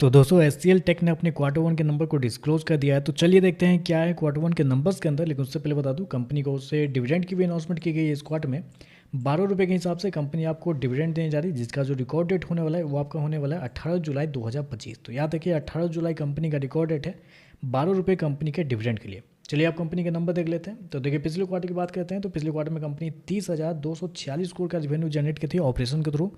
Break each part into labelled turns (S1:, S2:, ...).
S1: तो दोस्तों HCL take ने अपने क्वार्टर वन के नंबर को डिस्क्लोज कर दिया है। तो चलिए देखते हैं क्या है क्वार्टर वन के नंबर्स के अंदर। लेकिन उससे पहले बता दूं, कंपनी को उससे डिविडेंड की भी अनाउंसमेंट की गई है। इस क्वार्टर में 12 रुपये के हिसाब से कंपनी आपको डिविडेंड देने जा रही है, जिसका जो रिकॉर्ड डेट होने वाला है वो आपका होने वाला है 18 जुलाई 2025। तो याद रखिए 18 जुलाई कंपनी का रिकॉर्ड डेट है 12 रुपये कंपनी के डिविडेंड के लिए। चलिए आप कंपनी के नंबर देख लेते हैं। तो देखिए पिछले क्वार्टर की बात करते हैं तो पिछले क्वार्टर में कंपनी 30,246 करोड़ का रेवेन्यू जनरेट की थी ऑपरेशन के थ्रू।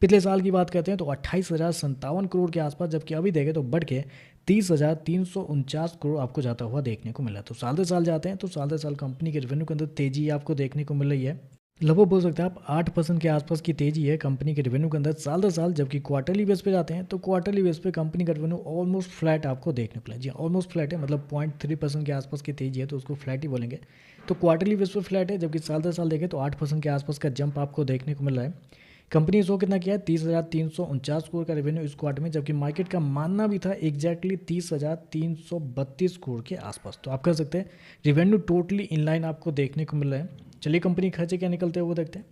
S1: पिछले साल की बात करते हैं तो 28,057 करोड़ के आसपास, जबकि अभी देखें तो बढ़ के 30,349 करोड़ आपको जाता हुआ देखने को मिला। तो साल दर साल जाते हैं तो साल दर साल कंपनी के रेवेन्यू के अंदर तेजी आपको देखने को मिल रही है। लगभग बोल सकते हैं आप 8% के आसपास की तेजी है कंपनी के रेवेन्यू के अंदर साल दर साल। जबकि क्वार्टरली बेस पे जाते हैं तो क्वार्टरली बेस पे कंपनी का रेवेन्यू ऑलमोस्ट फ्लैट आपको देखने को मिला। जी ऑलमोस्ट फ्लैट है, मतलब 0.3% के आसपास की तेजी है, तो उसको फ्लैट ही बोलेंगे। तो क्वार्टरली बेस पे फ्लैट है, जबकि साल दर साल देखें तो 8% के आसपास का जंप आपको देखने को मिल रहा है। कंपनी शो कितना किया है 30,349 करोड़ का रेवेन्यू इस क्वार्टर में, जबकि मार्केट का मानना भी था एग्जैक्टली 30,332 करोड़ के आसपास। तो आप कह सकते हैं रेवेन्यू टोटली इनलाइन आपको देखने को मिल रहा है। चलिए कंपनी खर्चे क्या निकलते हैं वो देखते हैं।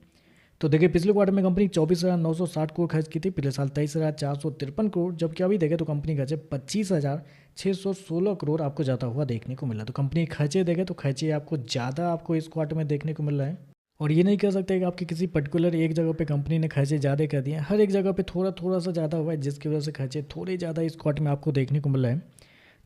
S1: तो देखिए पिछले क्वार्टर में कंपनी 24,960 करोड़ खर्च की थी, पिछले साल 23,453 करोड़, जबकि अभी देखें तो कंपनी खर्चे 25,616 करोड़ आपको जाता हुआ देखने को मिला। तो कंपनी खर्चे देखें तो खर्चे आपको ज़्यादा आपको इस क्वार्टर में देखने को मिल रहा है। और ये नहीं कह सकते कि आपकी किसी पर्टिकुलर एक जगह पे कंपनी ने खर्चे ज़्यादा कर दिए हैं, हर एक जगह पे थोड़ा थोड़ा सा ज़्यादा हुआ है, जिसकी वजह से खर्चे थोड़े ज़्यादा इस क्वार्टर में आपको देखने को मिल रहा है।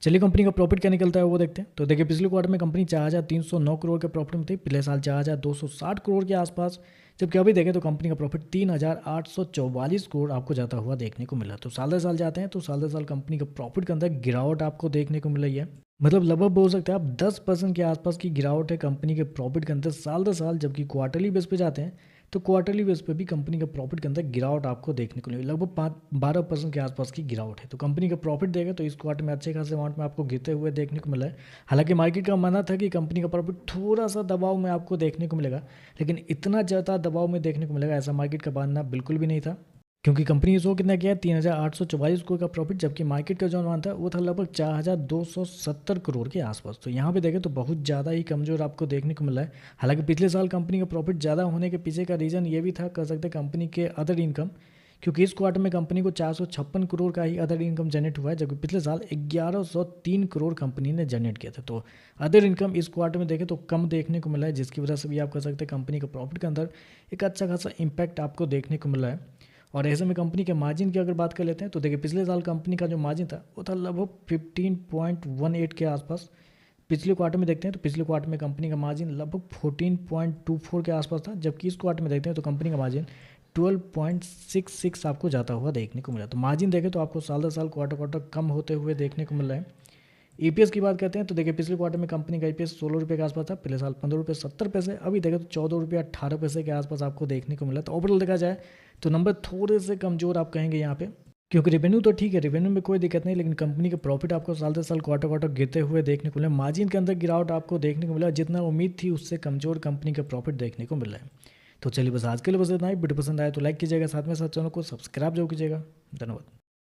S1: चलिए कंपनी का प्रॉफिट क्या निकलता है वो देखते हैं। तो देखिए पिछले क्वार्टर में कंपनी 4,309 करोड़ के प्रॉफिट में थी, पिछले साल 4,260 करोड़ के आसपास, जबकि अभी देखें तो कंपनी का प्रॉफिट 3,844 करोड़ आपको जाता हुआ देखने को मिला। तो साल दर साल जाते हैं तो साल दर साल कंपनी का प्रॉफिट के अंदर गिरावट आपको देखने को मिल रही है। मतलब लगभग बोल सकते हैं आप 10% के आसपास की गिरावट है कंपनी के प्रॉफिट के अंदर साल दर साल। जबकि क्वार्टरली बेस पे जाते हैं तो क्वार्टरली बेस पे भी कंपनी का प्रॉफिट के अंदर गिरावट आपको देखने को मिलेगी, लगभग 12% के आसपास की गिरावट है। तो कंपनी का प्रॉफिट देगा तो इस क्वार्टर में अच्छे खासे अमाउंट में आपको गिरते हुए देखने को मिला है। हालांकि मार्केट का मानना था कि कंपनी का प्रॉफिट थोड़ा सा दबाव में आपको देखने को मिलेगा, लेकिन इतना ज़्यादा दबाव में देखने को मिलेगा ऐसा मार्केट का मानना बिल्कुल भी नहीं था। क्योंकि कंपनी ने शो कितना किया है 3,844 करोड़ का प्रॉफिट, जबकि मार्केट का जो अनुमान था वो था लगभग 4,270 करोड़ के आसपास। तो यहाँ पे देखें तो बहुत ज़्यादा ही कमज़ोर आपको देखने को मिला है। हालांकि पिछले साल कंपनी का प्रॉफिट ज़्यादा होने के पीछे का रीज़न ये भी था, कह सकते कंपनी के अदर इनकम, क्योंकि इस क्वार्टर में कंपनी को 456 करोड़ का ही अदर इनकम जनरेट हुआ है, जबकि पिछले साल 1103 करोड़ कंपनी ने जनरेट किया था। तो अदर इनकम इस क्वार्टर में देखें तो कम देखने को मिला है, जिसकी वजह से भी आप कह सकते हैं कंपनी के प्रॉफिट के अंदर एक अच्छा खासा इम्पैक्ट आपको देखने को मिला है। और ऐसे में कंपनी के मार्जिन की अगर बात कर लेते हैं तो देखिए पिछले साल कंपनी का जो मार्जिन था वो था लगभग 15.18 के आसपास। पिछले क्वार्टर में देखते हैं तो पिछले क्वार्टर में कंपनी का मार्जिन लगभग 14.24 के आसपास था, जबकि इस क्वार्टर में देखते हैं तो कंपनी का मार्जिन 12.66 आपको जाता हुआ देखने को मिला। तो मार्जिन देखें तो आपको साल दर साल क्वार्टर क्वार्टर कम होते हुए देखने को मिल रहा है। ईपीएस की बात करते हैं तो देखिए पिछले क्वार्टर में कंपनी का ईपीएस 16 रुपये के आसपास था, पिछले साल 15 रुपये 70 पैसे, अभी देखें तो 14 रुपये 18 पैसे के आसपास आपको देखने को मिला। तो ओवरऑल देखा जाए तो नंबर थोड़े से कमजोर आप कहेंगे यहाँ पे, क्योंकि रेवेन्यू तो ठीक है, रेवेन्यू में कोई दिक्कत नहीं, लेकिन कंपनी के प्रॉफिट आपको साल दर साल क्वार्टर क्वार्टर गिरते हुए देखने को मिला। मार्जिन के अंदर गिरावट आपको देखने को मिला, जितना उम्मीद थी उससे कमजोर कंपनी का प्रॉफिट देखने को मिल रहा है। तो चलिए बस आज के लिए बस इतना ही। वीडियो पसंद आए तो लाइक कीजिएगा, साथ में साथ चैनल को सब्सक्राइब जरूर कीजिएगा। धन्यवाद।